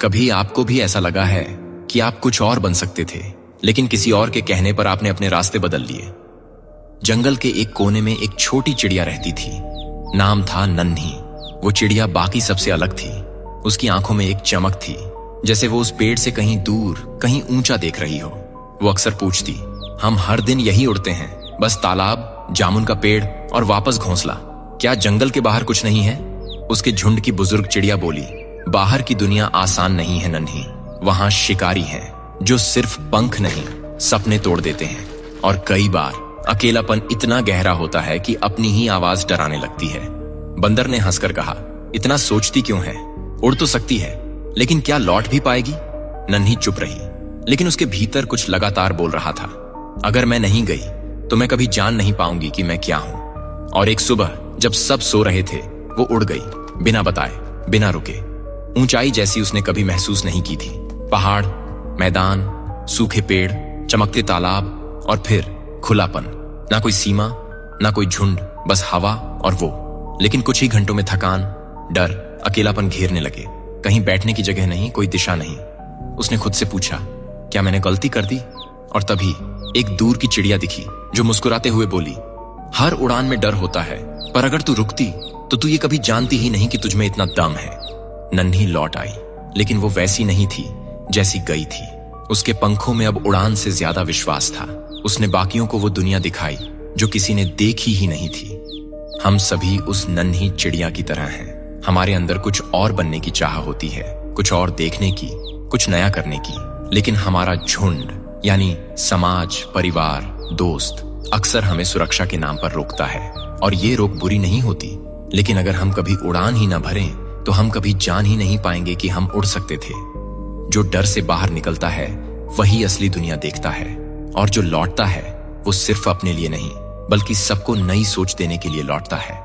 कभी आपको भी ऐसा लगा है कि आप कुछ और बन सकते थे, लेकिन किसी और के कहने पर आपने अपने रास्ते बदल लिए? जंगल के एक कोने में एक छोटी चिड़िया रहती थी। नाम था नन्ही। वो चिड़िया बाकी सबसे अलग थी। उसकी आंखों में एक चमक थी, जैसे वो उस पेड़ से कहीं दूर, कहीं ऊंचा देख रही हो। वो अक्सर पूछती, हम हर दिन यही उड़ते हैं, बस तालाब, जामुन का पेड़ और वापस घोंसला। क्या जंगल के बाहर कुछ नहीं है? उसके झुंड की बुजुर्ग चिड़िया बोली, बाहर की दुनिया आसान नहीं है नन्ही। वहां शिकारी हैं जो सिर्फ पंख नहीं, सपने तोड़ देते हैं। और कई बार अकेलापन इतना गहरा होता है कि अपनी ही आवाज डराने लगती है। बंदर ने हंसकर कहा, इतना सोचती क्यों है? उड़ तो सकती है, लेकिन क्या लौट भी पाएगी? नन्ही चुप रही, लेकिन उसके भीतर कुछ लगातार बोल रहा था, अगर मैं नहीं गई तो मैं कभी जान नहीं पाऊंगी कि मैं क्या हूं। और एक सुबह जब सब सो रहे थे, वो उड़ गई, बिना बताए, बिना रुके। ऊंचाई जैसी उसने कभी महसूस नहीं की थी। पहाड़, मैदान, सूखे पेड़, चमकते तालाब और फिर खुलापन। ना कोई सीमा, ना कोई झुंड, बस हवा और वो। लेकिन कुछ ही घंटों में थकान, डर, अकेलापन घेरने लगे। कहीं बैठने की जगह नहीं, कोई दिशा नहीं। उसने खुद से पूछा, क्या मैंने गलती कर दी? और तभी एक दूर की चिड़िया दिखी जो मुस्कुराते हुए बोली, हर उड़ान में डर होता है, पर अगर तू रुकती तो तू ये कभी जानती ही नहीं कि तुझमें इतना दम है। नन्ही लौट आई, लेकिन वो वैसी नहीं थी जैसी गई थी। उसके पंखों में अब उड़ान से ज्यादा विश्वास था। उसने बाकियों को वो दुनिया दिखाई जो किसी ने देखी ही नहीं थी। हम सभी उस नन्ही चिड़िया की तरह हैं। हमारे अंदर कुछ और बनने की चाह होती है, कुछ और देखने की, कुछ नया करने की। लेकिन हमारा झुंड यानी समाज, परिवार, दोस्त अक्सर हमें सुरक्षा के नाम पर रोकता है। और ये रोक बुरी नहीं होती, लेकिन अगर हम कभी उड़ान ही न भरें तो हम कभी जान ही नहीं पाएंगे कि हम उड़ सकते थे। जो डर से बाहर निकलता है वही असली दुनिया देखता है, और जो लौटता है वो सिर्फ अपने लिए नहीं बल्कि सबको नई सोच देने के लिए लौटता है।